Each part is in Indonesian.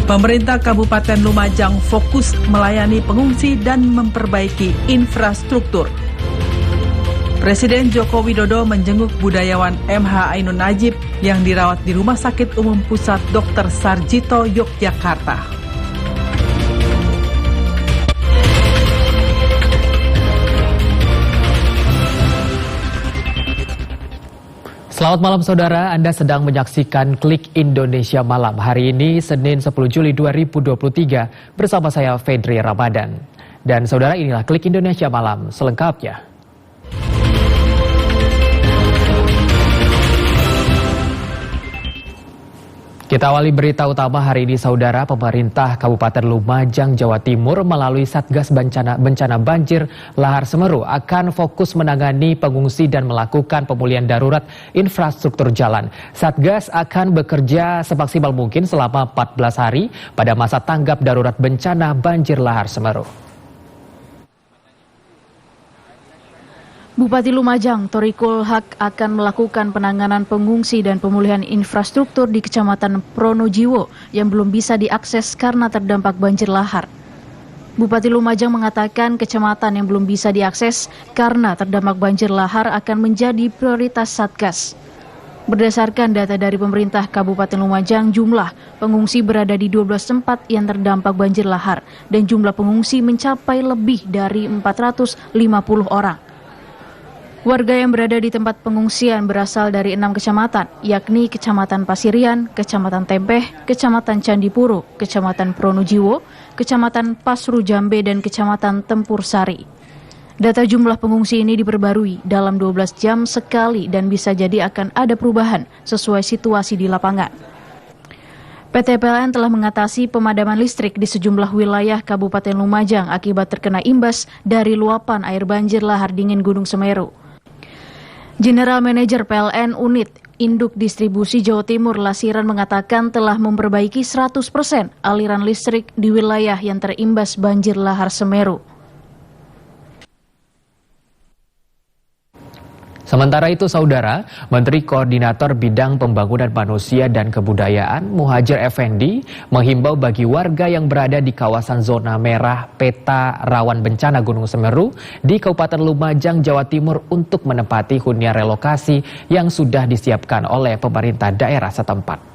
Pemerintah Kabupaten Lumajang fokus melayani pengungsi dan memperbaiki infrastruktur. Presiden Joko Widodo menjenguk budayawan MH Ainun Najib yang dirawat di Rumah Sakit Umum Pusat Dr. Sarjito, Yogyakarta. Selamat malam saudara, Anda sedang menyaksikan Klik Indonesia Malam. Hari ini Senin 10 Juli 2023 bersama saya Fedri Ramadan. Dan saudara, inilah Klik Indonesia Malam selengkapnya. Kita awali berita utama hari ini saudara. Pemerintah Kabupaten Lumajang, Jawa Timur melalui Satgas Bencana Banjir Lahar Semeru akan fokus menangani pengungsi dan melakukan pemulihan darurat infrastruktur jalan. Satgas akan bekerja semaksimal mungkin selama 14 hari pada masa tanggap darurat bencana banjir Lahar Semeru. Bupati Lumajang, Thorikul Haq akan melakukan penanganan pengungsi dan pemulihan infrastruktur di Kecamatan Pronojiwo yang belum bisa diakses karena terdampak banjir lahar. Bupati Lumajang mengatakan kecamatan yang belum bisa diakses karena terdampak banjir lahar akan menjadi prioritas Satgas. Berdasarkan data dari pemerintah Kabupaten Lumajang, jumlah pengungsi berada di 12 tempat yang terdampak banjir lahar dan jumlah pengungsi mencapai lebih dari 450 orang. Warga yang berada di tempat pengungsian berasal dari 6 kecamatan, yakni Kecamatan Pasirian, Kecamatan Tempeh, Kecamatan Candipuro, Kecamatan Pronojiwo, Kecamatan Pasru Jambe, dan Kecamatan Tempur Sari. Data jumlah pengungsi ini diperbarui dalam 12 jam sekali dan bisa jadi akan ada perubahan sesuai situasi di lapangan. PT PLN telah mengatasi pemadaman listrik di sejumlah wilayah Kabupaten Lumajang akibat terkena imbas dari luapan air banjir lahar dingin Gunung Semeru. General Manager PLN Unit Induk Distribusi Jawa Timur Lasiran mengatakan telah memperbaiki 100% aliran listrik di wilayah yang terimbas banjir lahar Semeru. Sementara itu saudara, Menteri Koordinator Bidang Pembangunan Manusia dan Kebudayaan Muhadjir Effendi menghimbau bagi warga yang berada di kawasan zona merah peta rawan bencana Gunung Semeru di Kabupaten Lumajang, Jawa Timur untuk menempati hunian relokasi yang sudah disiapkan oleh pemerintah daerah setempat.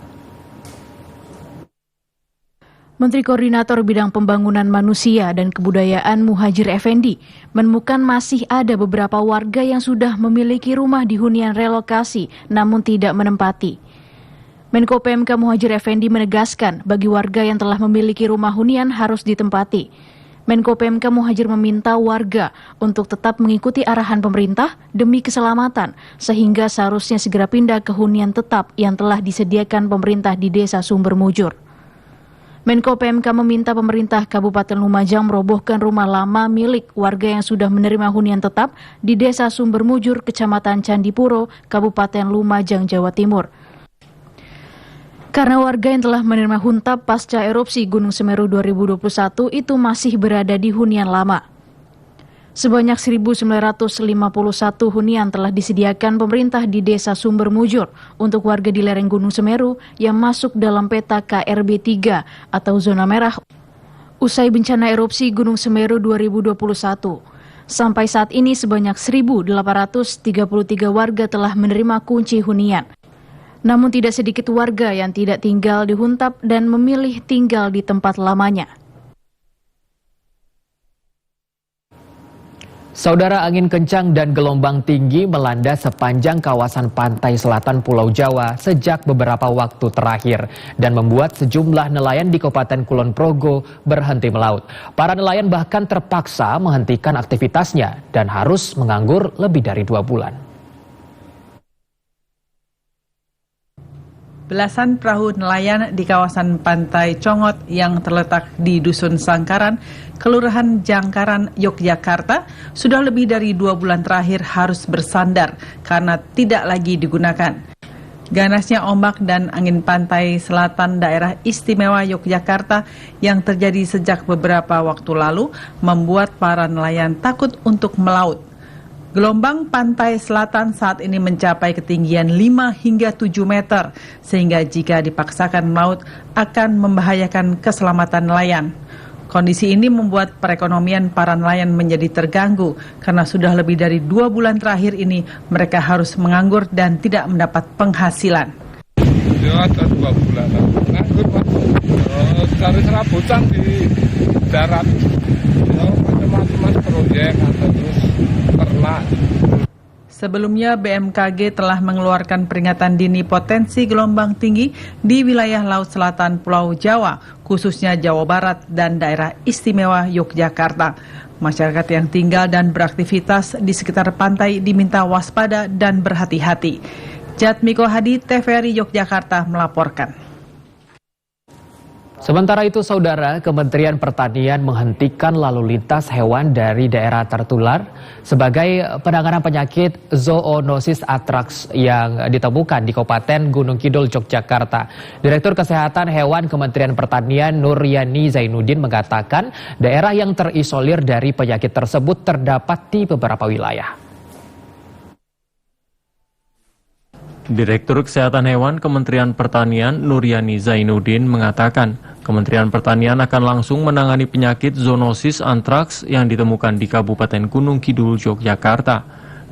Menteri Koordinator Bidang Pembangunan Manusia dan Kebudayaan Muhadjir Effendi menemukan masih ada beberapa warga yang sudah memiliki rumah di hunian relokasi namun tidak menempati. Menko PMK Muhadjir Effendi menegaskan bagi warga yang telah memiliki rumah hunian harus ditempati. Menko PMK Muhadjir meminta warga untuk tetap mengikuti arahan pemerintah demi keselamatan sehingga seharusnya segera pindah ke hunian tetap yang telah disediakan pemerintah di Desa Sumber Mujur. Menko PMK meminta pemerintah Kabupaten Lumajang merobohkan rumah lama milik warga yang sudah menerima hunian tetap di Desa Sumber Mujur, Kecamatan Candipuro, Kabupaten Lumajang, Jawa Timur. Karena warga yang telah menerima huntap pasca erupsi Gunung Semeru 2021 itu masih berada di hunian lama. Sebanyak 1.951 hunian telah disediakan pemerintah di Desa Sumber Mujur untuk warga di lereng Gunung Semeru yang masuk dalam peta KRB 3 atau zona merah usai bencana erupsi Gunung Semeru 2021. Sampai saat ini sebanyak 1.833 warga telah menerima kunci hunian. Namun tidak sedikit warga yang tidak tinggal di huntap dan memilih tinggal di tempat lamanya. Saudara, angin kencang dan gelombang tinggi melanda sepanjang kawasan pantai selatan Pulau Jawa sejak beberapa waktu terakhir dan membuat sejumlah nelayan di Kabupaten Kulon Progo berhenti melaut. Para nelayan bahkan terpaksa menghentikan aktivitasnya dan harus menganggur lebih dari 2 bulan. Belasan perahu nelayan di kawasan Pantai Congot yang terletak di Dusun Sangkaran, Kelurahan Jangkaran, Yogyakarta, sudah lebih dari 2 bulan terakhir harus bersandar karena tidak lagi digunakan. Ganasnya ombak dan angin pantai selatan daerah istimewa Yogyakarta yang terjadi sejak beberapa waktu lalu membuat para nelayan takut untuk melaut. Gelombang pantai selatan saat ini mencapai ketinggian 5 hingga 7 meter, sehingga jika dipaksakan melaut akan membahayakan keselamatan nelayan. Kondisi ini membuat perekonomian para nelayan menjadi terganggu karena sudah lebih dari 2 bulan terakhir ini mereka harus menganggur dan tidak mendapat penghasilan. Ya, ada 2 bulan nganggur, Pak. Cari serabutan di darat. Ya, macam-macam proyek atau terus ternak. Sebelumnya BMKG telah mengeluarkan peringatan dini potensi gelombang tinggi di wilayah Laut Selatan Pulau Jawa, khususnya Jawa Barat dan daerah istimewa Yogyakarta. Masyarakat yang tinggal dan beraktivitas di sekitar pantai diminta waspada dan berhati-hati. Jatmiko Hadi, TVRI Yogyakarta melaporkan. Sementara itu, Saudara, Kementerian Pertanian menghentikan lalu lintas hewan dari daerah tertular sebagai penanganan penyakit zoonosis antraks yang ditemukan di Kabupaten Gunung Kidul, Yogyakarta. Direktur Kesehatan Hewan Kementerian Pertanian Nuryani Zainuddin mengatakan daerah yang terisolir dari penyakit tersebut terdapat di beberapa wilayah. Direktur Kesehatan Hewan Kementerian Pertanian Nuryani Zainuddin mengatakan, Kementerian Pertanian akan langsung menangani penyakit zoonosis antraks yang ditemukan di Kabupaten Gunung Kidul, Yogyakarta.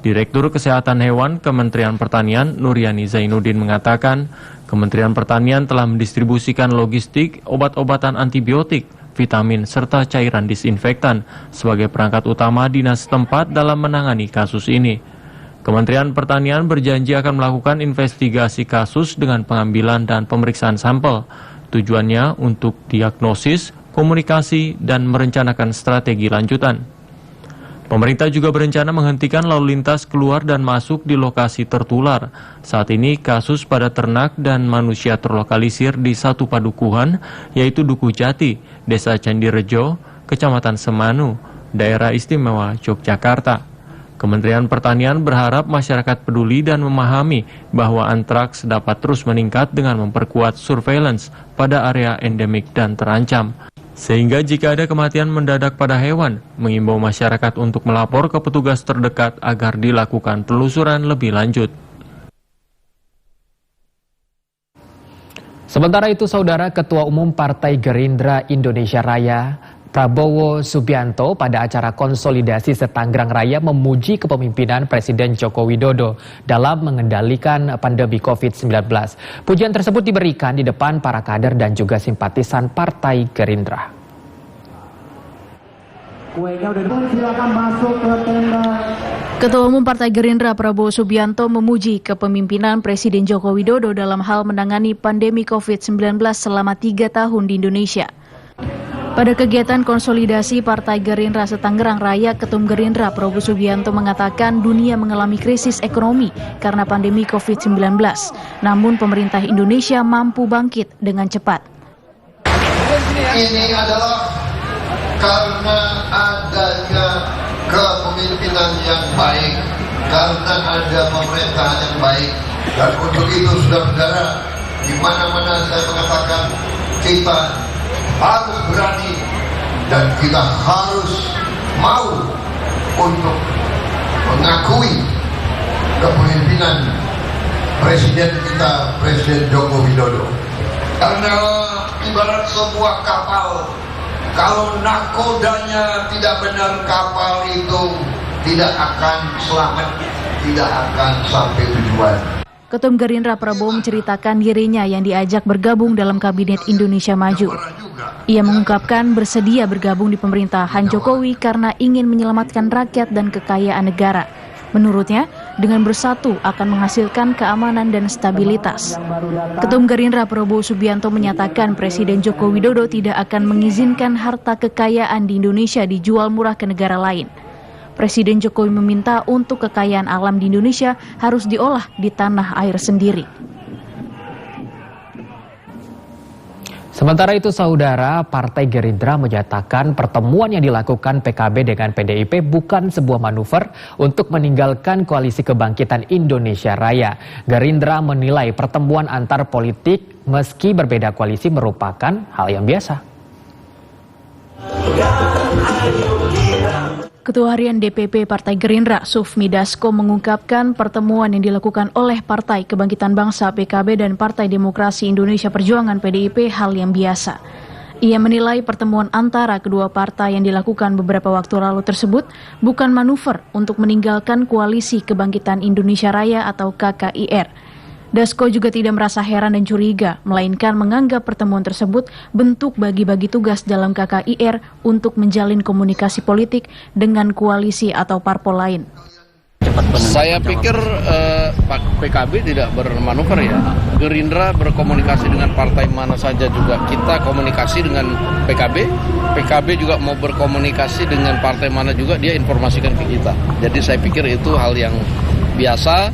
Direktur Kesehatan Hewan Kementerian Pertanian Nuryani Zainuddin mengatakan, Kementerian Pertanian telah mendistribusikan logistik obat-obatan antibiotik, vitamin, serta cairan disinfektan sebagai perangkat utama dinas setempat dalam menangani kasus ini. Kementerian Pertanian berjanji akan melakukan investigasi kasus dengan pengambilan dan pemeriksaan sampel. Tujuannya untuk diagnosis, komunikasi, dan merencanakan strategi lanjutan. Pemerintah juga berencana menghentikan lalu lintas keluar dan masuk di lokasi tertular. Saat ini kasus pada ternak dan manusia terlokalisir di satu padukuhan, yaitu Duku Jati, Desa Candirejo, Kecamatan Semanu, Daerah Istimewa Yogyakarta. Kementerian Pertanian berharap masyarakat peduli dan memahami bahwa antraks dapat terus meningkat dengan memperkuat surveillance pada area endemik dan terancam. Sehingga jika ada kematian mendadak pada hewan, mengimbau masyarakat untuk melapor ke petugas terdekat agar dilakukan penelusuran lebih lanjut. Sementara itu, Saudara, Ketua Umum Partai Gerindra Indonesia Raya Prabowo Subianto pada acara konsolidasi se-Tangerang Raya memuji kepemimpinan Presiden Joko Widodo dalam mengendalikan pandemi COVID-19. Pujian tersebut diberikan di depan para kader dan juga simpatisan Partai Gerindra. Ketua Umum Partai Gerindra Prabowo Subianto memuji kepemimpinan Presiden Joko Widodo dalam hal menangani pandemi COVID-19 selama 3 tahun di Indonesia. Pada kegiatan konsolidasi Partai Gerindra se-Tangerang Raya, Ketum Gerindra Prabowo Subianto mengatakan dunia mengalami krisis ekonomi karena pandemi COVID-19. Namun pemerintah Indonesia mampu bangkit dengan cepat. Ini adalah karena adanya kepemimpinan yang baik, karena ada pemerintahan yang baik. Dan untuk itu, saudara-saudara, di mana-mana saya mengatakan kita harus berani dan kita harus mau untuk mengakui kepemimpinan Presiden kita, Presiden Joko Widodo. Karena ibarat sebuah kapal, kalau nakodanya tidak benar, kapal itu tidak akan selamat, tidak akan sampai tujuan. Ketum Gerindra Prabowo menceritakan dirinya yang diajak bergabung dalam Kabinet Indonesia Maju. Ia mengungkapkan bersedia bergabung di pemerintahan Jokowi karena ingin menyelamatkan rakyat dan kekayaan negara. Menurutnya, dengan bersatu akan menghasilkan keamanan dan stabilitas. Ketum Gerindra Prabowo Subianto menyatakan Presiden Joko Widodo tidak akan mengizinkan harta kekayaan di Indonesia dijual murah ke negara lain. Presiden Jokowi meminta untuk kekayaan alam di Indonesia harus diolah di tanah air sendiri. Sementara itu, Saudara, Partai Gerindra menyatakan pertemuan yang dilakukan PKB dengan PDIP bukan sebuah manuver untuk meninggalkan Koalisi Kebangkitan Indonesia Raya. Gerindra menilai pertemuan antar politik meski berbeda koalisi merupakan hal yang biasa. Ketua Harian DPP Partai Gerindra, Sufmi Dasko, mengungkapkan pertemuan yang dilakukan oleh Partai Kebangkitan Bangsa PKB dan Partai Demokrasi Indonesia Perjuangan PDIP hal yang biasa. Ia menilai pertemuan antara kedua partai yang dilakukan beberapa waktu lalu tersebut bukan manuver untuk meninggalkan Koalisi Kebangkitan Indonesia Raya atau KKIR. Dasko juga tidak merasa heran dan curiga, melainkan menganggap pertemuan tersebut bentuk bagi-bagi tugas dalam KKIR untuk menjalin komunikasi politik dengan koalisi atau parpol lain. Saya pikir PKB tidak bermanuver ya. Gerindra berkomunikasi dengan partai mana saja juga. Kita komunikasi dengan PKB. PKB juga mau berkomunikasi dengan partai mana juga, dia informasikan ke kita. Jadi saya pikir itu hal yang biasa.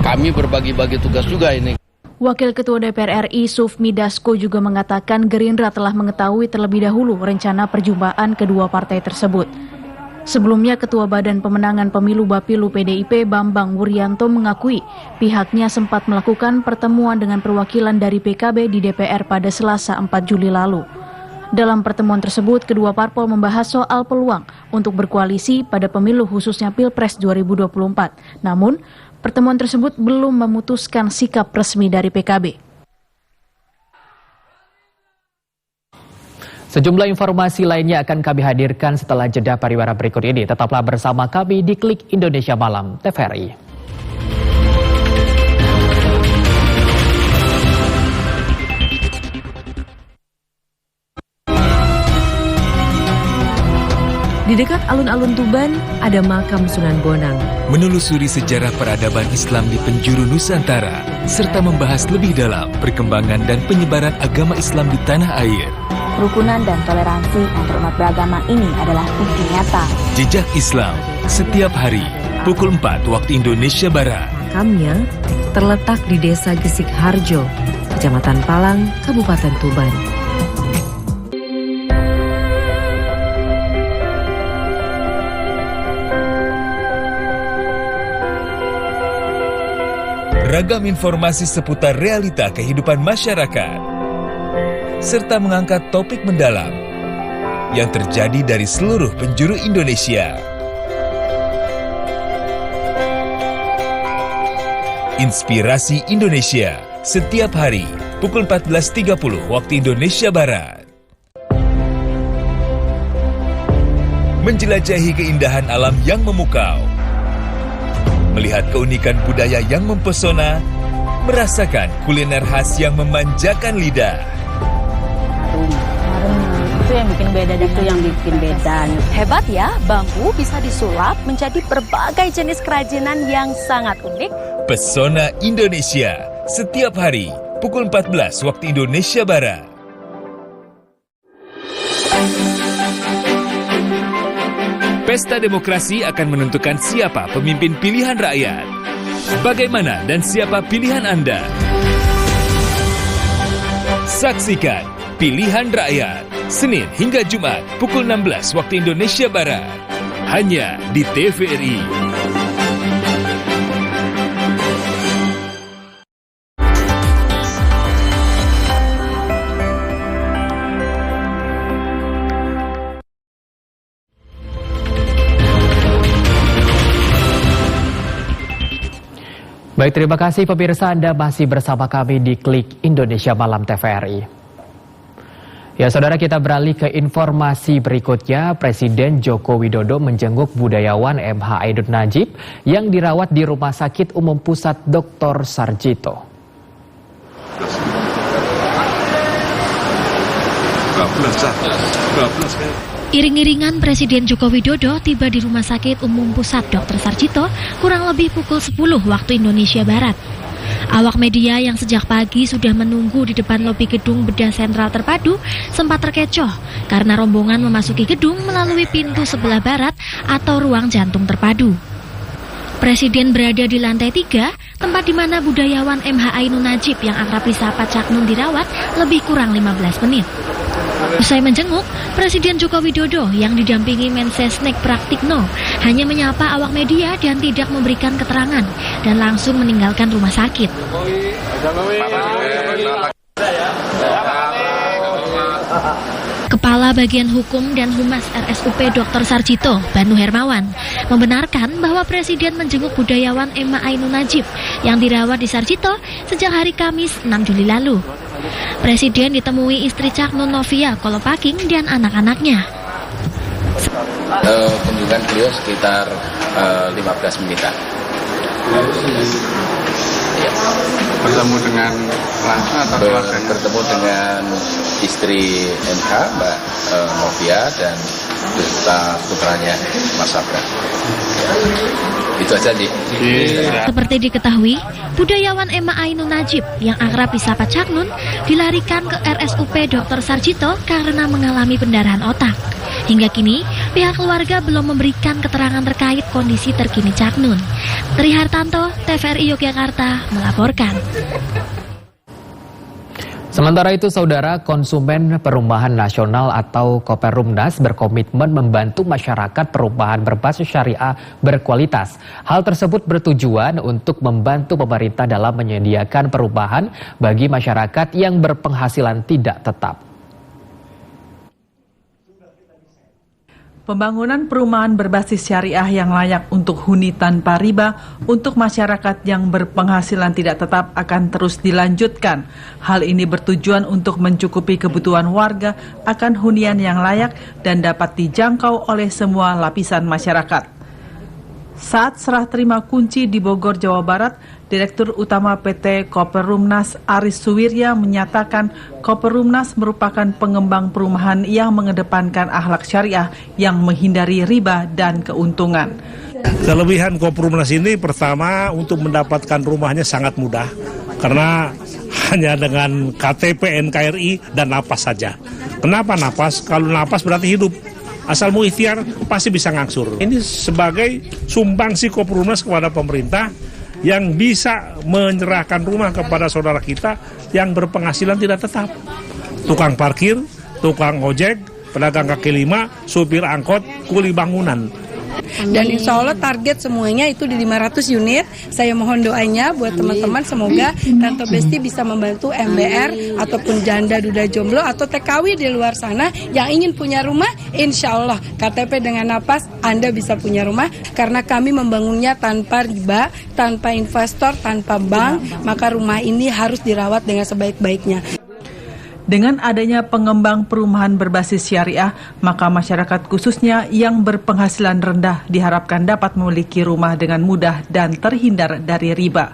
Kami berbagi-bagi tugas juga ini. Wakil Ketua DPR RI Sufmi Dasko juga mengatakan Gerindra telah mengetahui terlebih dahulu rencana perjumpaan kedua partai tersebut. Sebelumnya Ketua Badan Pemenangan Pemilu Bapilu PDIP Bambang Wuryanto mengakui pihaknya sempat melakukan pertemuan dengan perwakilan dari PKB di DPR pada Selasa 4 Juli lalu. Dalam pertemuan tersebut, kedua parpol membahas soal peluang untuk berkoalisi pada pemilu khususnya Pilpres 2024. Namun, pertemuan tersebut belum memutuskan sikap resmi dari PKB. Sejumlah informasi lainnya akan kami hadirkan setelah jeda pariwara berikut ini. Tetaplah bersama kami di Klik Indonesia Malam TVRI. Di dekat alun-alun Tuban, ada makam Sunan Bonang. Menelusuri sejarah peradaban Islam di penjuru Nusantara, serta membahas lebih dalam perkembangan dan penyebaran agama Islam di tanah air. Kerukunan dan toleransi antarumat beragama ini adalah bukti nyata. Jejak Islam, setiap hari, pukul 4 waktu Indonesia Barat. Makamnya terletak di Desa Gesik Harjo, Kecamatan Palang, Kabupaten Tuban. Ragam informasi seputar realita kehidupan masyarakat, serta mengangkat topik mendalam yang terjadi dari seluruh penjuru Indonesia. Inspirasi Indonesia, setiap hari, pukul 14.30 waktu Indonesia Barat. Menjelajahi keindahan alam yang memukau, melihat keunikan budaya yang mempesona, merasakan kuliner khas yang memanjakan lidah. Itu yang bikin beda, itu yang bikin beda. Hebat ya, bambu bisa disulap menjadi berbagai jenis kerajinan yang sangat unik. Pesona Indonesia, setiap hari, pukul 14 waktu Indonesia Barat. Pesta demokrasi akan menentukan siapa pemimpin pilihan rakyat. Bagaimana dan siapa pilihan Anda? Saksikan Pilihan Rakyat, Senin hingga Jumat pukul 16 waktu Indonesia Barat. Hanya di TVRI. Baik, terima kasih pemirsa, Anda masih bersama kami di Klik Indonesia Malam TVRI. Ya, saudara, kita beralih ke informasi berikutnya. Presiden Joko Widodo menjenguk budayawan MH Ainun Najib yang dirawat di Rumah Sakit Umum Pusat Dr. Sarjito. Iring-iringan Presiden Joko Widodo tiba di Rumah Sakit Umum Pusat Dr. Sarjito kurang lebih pukul 10 waktu Indonesia Barat. Awak media yang sejak pagi sudah menunggu di depan lobi gedung bedah sentral terpadu sempat terkecoh karena rombongan memasuki gedung melalui pintu sebelah barat atau ruang jantung terpadu. Presiden berada di lantai 3, tempat di mana budayawan MH Ainun Najib yang akrab disapa Cak Nun dirawat lebih kurang 15 menit. Usai menjenguk, Presiden Joko Widodo yang didampingi Mensesnek Praktikno hanya menyapa awak media dan tidak memberikan keterangan dan langsung meninggalkan rumah sakit. Kepala Bagian Hukum dan Humas RSUP Dr. Sarjito, Banu Hermawan, membenarkan bahwa Presiden menjenguk budayawan Emma Ainun Najib yang dirawat di Sarjito sejak hari Kamis 6 Juli lalu. Presiden ditemui istri Caknun Novia Kolopaking dan anak-anaknya. Kunjungan beliau sekitar 15 menitan. Ya. Bertemu dengan langsung atau keluarga? Bertemu dengan istri MH, Mbak Novia, dan beserta putranya Mas Sabra. Itu aja nih. Seperti diketahui, budayawan Emma Ainun Najib yang akrab disapa Caknun dilarikan ke RSUP Dr. Sarjito karena mengalami pendarahan otak. Hingga kini, pihak keluarga belum memberikan keterangan terkait kondisi terkini Caknun. Tri Hartanto, TVRI Yogyakarta, melaporkan. Sementara itu, Saudara, Konsumen Perumahan Nasional atau Koperumnas berkomitmen membantu masyarakat perumahan berbasis syariah berkualitas. Hal tersebut bertujuan untuk membantu pemerintah dalam menyediakan perumahan bagi masyarakat yang berpenghasilan tidak tetap. Pembangunan perumahan berbasis syariah yang layak untuk huni tanpa riba untuk masyarakat yang berpenghasilan tidak tetap akan terus dilanjutkan. Hal ini bertujuan untuk mencukupi kebutuhan warga akan hunian yang layak dan dapat dijangkau oleh semua lapisan masyarakat. Saat serah terima kunci di Bogor, Jawa Barat, Direktur Utama PT Koperumnas Aris Suwirya menyatakan Koperumnas merupakan pengembang perumahan yang mengedepankan akhlak syariah yang menghindari riba dan keuntungan. Kelebihan Koperumnas ini pertama untuk mendapatkan rumahnya sangat mudah karena hanya dengan KTP NKRI dan napas saja. Kenapa napas? Kalau napas berarti hidup. Asal mau ikhtiar pasti bisa ngangsur. Ini sebagai sumbangsi Koperumnas kepada pemerintah yang bisa menyerahkan rumah kepada saudara kita yang berpenghasilan tidak tetap. Tukang parkir, tukang ojek, pedagang kaki lima, supir angkot, kuli bangunan. Dan insya Allah target semuanya itu di 500 unit. Saya mohon doanya buat teman-teman, semoga Tante Besti bisa membantu MBR ataupun janda duda jomblo atau TKW di luar sana yang ingin punya rumah. Insya Allah KTP dengan napas Anda bisa punya rumah, karena kami membangunnya tanpa riba, tanpa investor, tanpa bank. Maka rumah ini harus dirawat dengan sebaik-baiknya. Dengan adanya pengembang perumahan berbasis syariah, maka masyarakat khususnya yang berpenghasilan rendah diharapkan dapat memiliki rumah dengan mudah dan terhindar dari riba.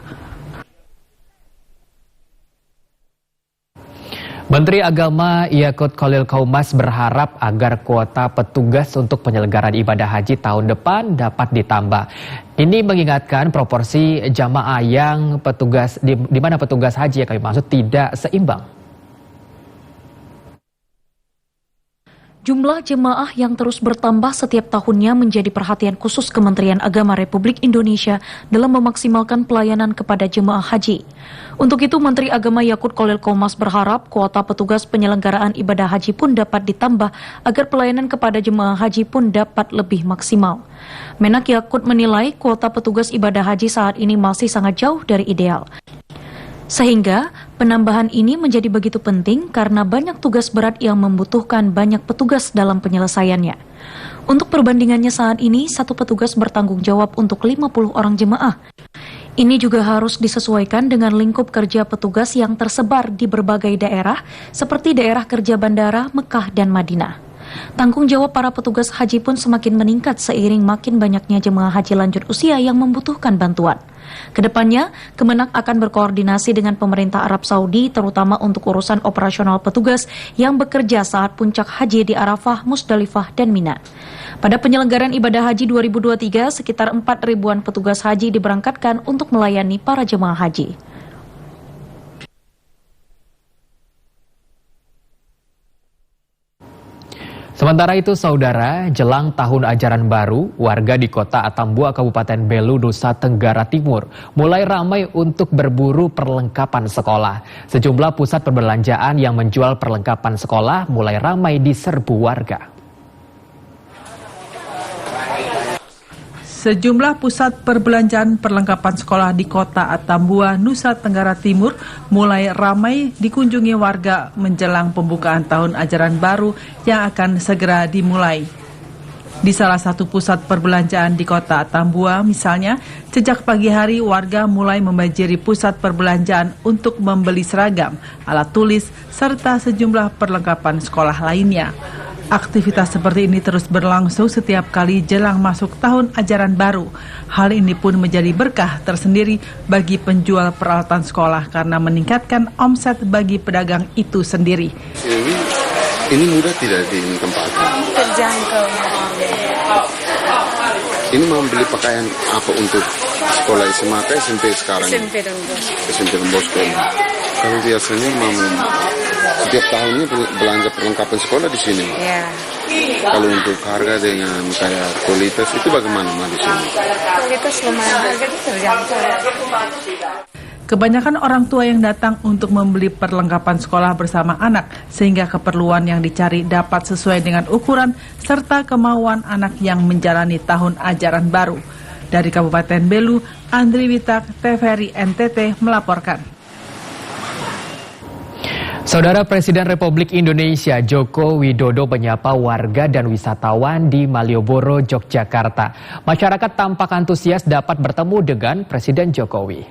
Menteri Agama Yakut Khalil Qaumas berharap agar kuota petugas untuk penyelenggaraan ibadah haji tahun depan dapat ditambah. Ini mengingatkan proporsi jamaah yang petugas di mana petugas haji yang kami maksud tidak seimbang. Jumlah jemaah yang terus bertambah setiap tahunnya menjadi perhatian khusus Kementerian Agama Republik Indonesia dalam memaksimalkan pelayanan kepada jemaah haji. Untuk itu, Menteri Agama Yakut Khalil Qaumas berharap kuota petugas penyelenggaraan ibadah haji pun dapat ditambah agar pelayanan kepada jemaah haji pun dapat lebih maksimal. Menak Yakut menilai kuota petugas ibadah haji saat ini masih sangat jauh dari ideal. Sehingga penambahan ini menjadi begitu penting karena banyak tugas berat yang membutuhkan banyak petugas dalam penyelesaiannya. Untuk perbandingannya saat ini, satu petugas bertanggung jawab untuk 50 orang jemaah. Ini juga harus disesuaikan dengan lingkup kerja petugas yang tersebar di berbagai daerah seperti daerah kerja bandara, Mekah, dan Madinah. Tanggung jawab para petugas haji pun semakin meningkat seiring makin banyaknya jemaah haji lanjut usia yang membutuhkan bantuan. Kedepannya, Kemenak akan berkoordinasi dengan pemerintah Arab Saudi terutama untuk urusan operasional petugas yang bekerja saat puncak haji di Arafah, Musdalifah, dan Mina. Pada penyelenggaraan ibadah haji 2023, sekitar 4.000-an petugas haji diberangkatkan untuk melayani para jemaah haji. Sementara itu, Saudara, jelang tahun ajaran baru, warga di kota Atambua, Kabupaten Belu, Nusa Tenggara Timur mulai ramai untuk berburu perlengkapan sekolah. Sejumlah pusat perbelanjaan yang menjual perlengkapan sekolah mulai ramai diserbu warga. Sejumlah pusat perbelanjaan perlengkapan sekolah di kota Atambua, Nusa Tenggara Timur mulai ramai dikunjungi warga menjelang pembukaan tahun ajaran baru yang akan segera dimulai. Di salah satu pusat perbelanjaan di kota Atambua misalnya, sejak pagi hari warga mulai membanjiri pusat perbelanjaan untuk membeli seragam, alat tulis, serta sejumlah perlengkapan sekolah lainnya. Aktivitas seperti ini terus berlangsung setiap kali jelang masuk tahun ajaran baru. Hal ini pun menjadi berkah tersendiri bagi penjual peralatan sekolah karena meningkatkan omset bagi pedagang itu sendiri. Ini mudah tidak di tempat? Terjangkau. Ini mau beli pakaian apa untuk sekolah SMA atau SMP sekarang? SMP dan Bos. SMP dan Bosco. Kalau biasanya mau setiap tahunnya belanja perlengkapan sekolah di sini. Ya. Kalau untuk harga dengan kayak kualitas itu bagaimana di sini? Kualitas lumayan, harga itu terjangkau. Kebanyakan orang tua yang datang untuk membeli perlengkapan sekolah bersama anak, sehingga keperluan yang dicari dapat sesuai dengan ukuran serta kemauan anak yang menjalani tahun ajaran baru. Dari Kabupaten Belu, Andri Witak, TVRI NTT melaporkan. Saudara Presiden Republik Indonesia Joko Widodo menyapa warga dan wisatawan di Malioboro, Yogyakarta. Masyarakat tampak antusias dapat bertemu dengan Presiden Jokowi.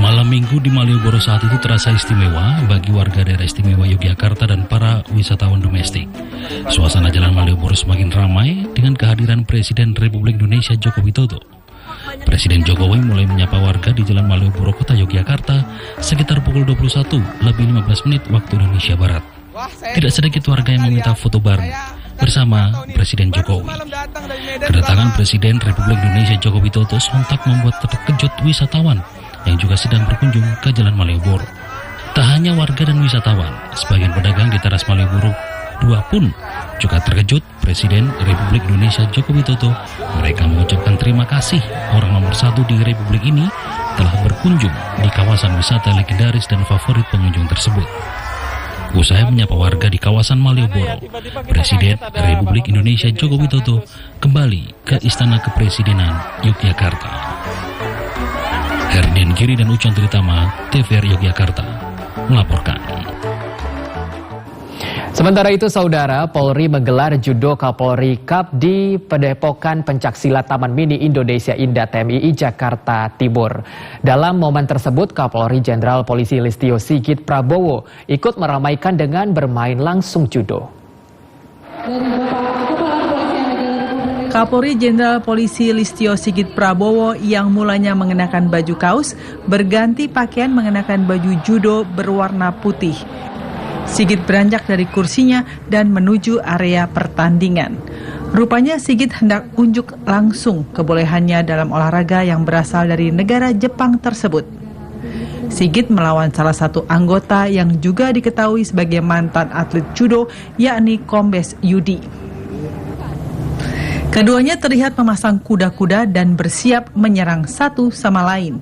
Malam minggu di Malioboro saat itu terasa istimewa bagi warga daerah istimewa Yogyakarta dan para wisatawan domestik. Suasana jalan Malioboro semakin ramai dengan kehadiran Presiden Republik Indonesia Joko Widodo. Presiden Jokowi mulai menyapa warga di Jalan Malioboro, Kota Yogyakarta sekitar pukul 21 lebih 15 menit waktu Indonesia Barat. Tidak sedikit warga yang meminta foto bareng bersama Presiden Jokowi. Kedatangan Presiden Republik Indonesia Joko Widodo sontak membuat terkejut wisatawan yang juga sedang berkunjung ke Jalan Malioboro. Tak hanya warga dan wisatawan, sebagian pedagang di teras Malioboro 2 pun juga terkejut Presiden Republik Indonesia Joko Widodo. Mereka mengucapkan terima kasih orang nomor 1 di Republik ini telah berkunjung di kawasan wisata legendaris dan favorit pengunjung tersebut. Usai menyapa warga di kawasan Malioboro, Presiden Republik Indonesia Joko Widodo kembali ke Istana Kepresidenan Yogyakarta. Herdian Giri dan Ucon Tritama, TVRI Yogyakarta, melaporkan. Sementara itu, Saudara, Polri menggelar Judo Kapolri Cup di Padepokan Pencaksilat Taman Mini Indonesia Indah TMII Jakarta Timur. Dalam momen tersebut, Kapolri Jenderal Polisi Listio Sigit Prabowo ikut meramaikan dengan bermain langsung judo. Kapolri Jenderal Polisi Listio Sigit Prabowo yang mulanya mengenakan baju kaos berganti pakaian mengenakan baju judo berwarna putih. Sigit beranjak dari kursinya dan menuju area pertandingan. Rupanya Sigit hendak unjuk langsung kebolehannya dalam olahraga yang berasal dari negara Jepang tersebut. Sigit melawan salah satu anggota yang juga diketahui sebagai mantan atlet judo, yakni Kombes Yudi. Keduanya terlihat memasang kuda-kuda dan bersiap menyerang satu sama lain.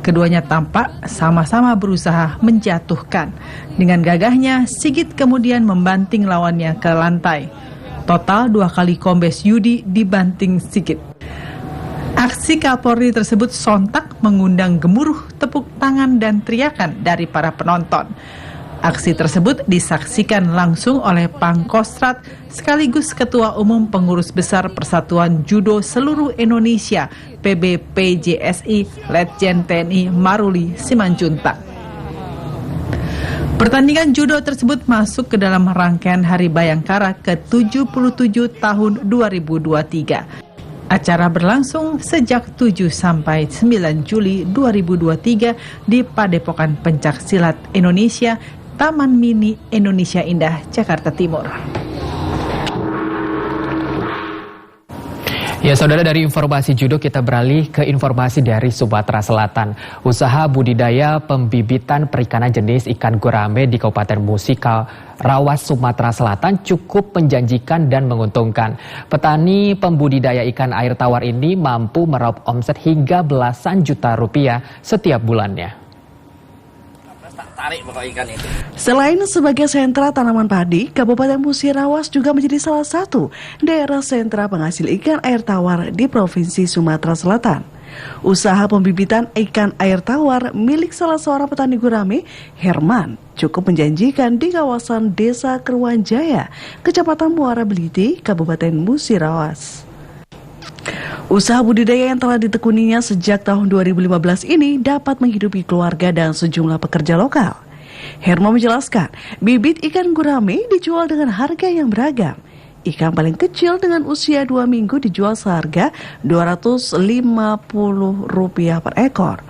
Keduanya tampak sama-sama berusaha menjatuhkan. Dengan gagahnya, Sigit kemudian membanting lawannya ke lantai. Total 2 kali Kombes Yudi dibanting Sigit. Aksi Kapolri tersebut sontak mengundang gemuruh tepuk tangan dan teriakan dari para penonton. Aksi tersebut disaksikan langsung oleh Pangkostrat sekaligus Ketua Umum Pengurus Besar Persatuan Judo Seluruh Indonesia PBPJSI Letjen TNI Maruli Simanjuntak. Pertandingan judo tersebut masuk ke dalam rangkaian Hari Bayangkara ke-77 tahun 2023. Acara berlangsung sejak 7 sampai 9 Juli 2023 di Padepokan Pencaksilat Indonesia, Taman Mini Indonesia Indah, Jakarta Timur. Ya, Saudara, dari informasi judo kita beralih ke informasi dari Sumatera Selatan. Usaha budidaya pembibitan perikanan jenis ikan gurame di Kabupaten Musika Rawas, Sumatera Selatan cukup menjanjikan dan menguntungkan. Petani pembudidaya ikan air tawar ini mampu meraup omset hingga belasan juta rupiah setiap bulannya. tertarik pokok ikan itu. Selain sebagai sentra tanaman padi, Kabupaten Musirawas juga menjadi salah satu daerah sentra penghasil ikan air tawar di Provinsi Sumatera Selatan. Usaha pembibitan ikan air tawar milik salah seorang petani gurame, Herman, cukup menjanjikan di kawasan Desa Kerwanjaya, Kecamatan Muara Beliti, Kabupaten Musirawas. Usaha budidaya yang telah ditekuninya sejak tahun 2015 ini dapat menghidupi keluarga dan sejumlah pekerja lokal. Herman menjelaskan, bibit ikan gurame dijual dengan harga yang beragam. Ikan paling kecil dengan usia 2 minggu dijual seharga Rp250 per ekor.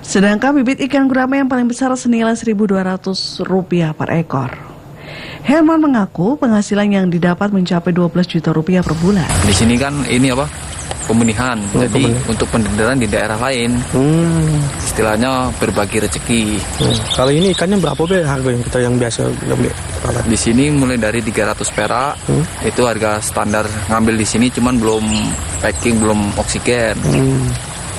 Sedangkan bibit ikan gurame yang paling besar senilai Rp1.200 per ekor. Herman mengaku penghasilan yang didapat mencapai Rp12 juta per bulan. Di sini kan ini pembenihan, jadi untuk pendendaran di daerah lain, istilahnya berbagi rezeki. Kalau ini ikannya berapa harganya kita yang biasa ambil? Di sini mulai dari 300 perak, itu harga standar ngambil di sini, cuman belum packing, belum oksigen.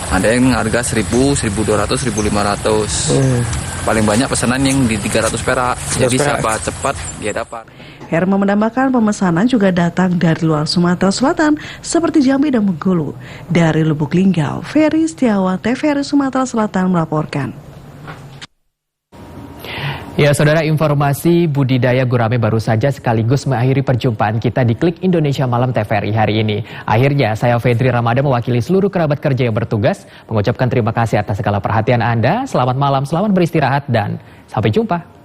Ada yang harga 1.000, 1.200, 1.500. Paling banyak pesanan yang di 300 perak, jadi siapa cepat dia dapat. Herman menambahkan pemesanan juga datang dari luar Sumatera Selatan seperti Jambi dan Bengkulu. Dari Lubuk Linggau, Ferry Setiawan, TVRI Sumatera Selatan melaporkan. Ya, saudara, informasi budidaya gurame baru saja sekaligus mengakhiri perjumpaan kita di Klik Indonesia Malam TVRI hari ini. Akhirnya, saya Fedri Ramadan mewakili seluruh kerabat kerja yang bertugas mengucapkan terima kasih atas segala perhatian Anda. Selamat malam, selamat beristirahat, dan sampai jumpa.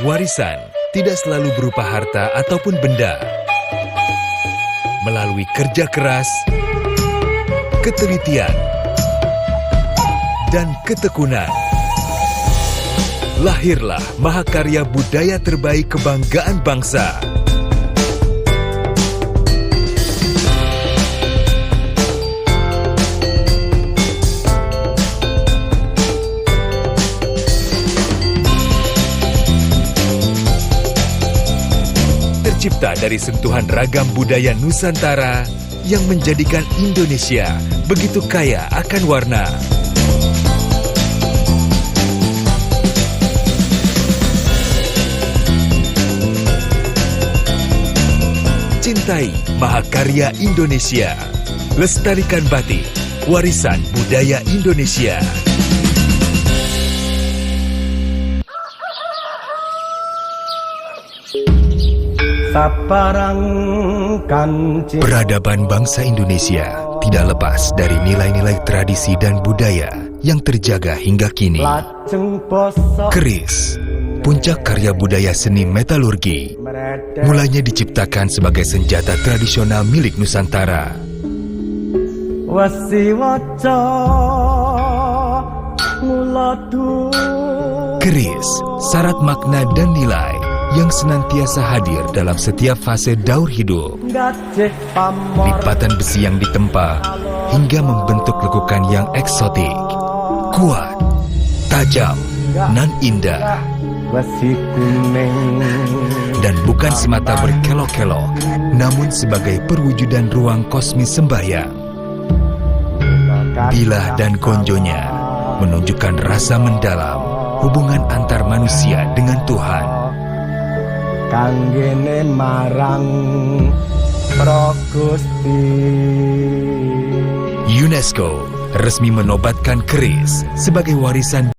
Warisan tidak selalu berupa harta ataupun benda. Melalui kerja keras, ketelitian, dan ketekunan, lahirlah mahakarya budaya terbaik kebanggaan bangsa. Tercipta dari sentuhan ragam budaya Nusantara yang menjadikan Indonesia begitu kaya akan warna. Cintai mahakarya Indonesia. Lestarikan batik, warisan budaya Indonesia. Peradaban bangsa Indonesia tidak lepas dari nilai-nilai tradisi dan budaya yang terjaga hingga kini. Keris, puncak karya budaya seni metalurgi, mulanya diciptakan sebagai senjata tradisional milik Nusantara. Keris, syarat makna dan nilai yang senantiasa hadir dalam setiap fase daur hidup. Lipatan besi yang ditempa hingga membentuk lekukan yang eksotik, kuat, tajam, nan indah. Dan bukan semata berkelok-kelok, namun sebagai perwujudan ruang kosmis sembahyang. Bilah dan konjonya menunjukkan rasa mendalam hubungan antar manusia dengan Tuhan. Kanggene marang Progusti. UNESCO resmi menobatkan keris sebagai warisan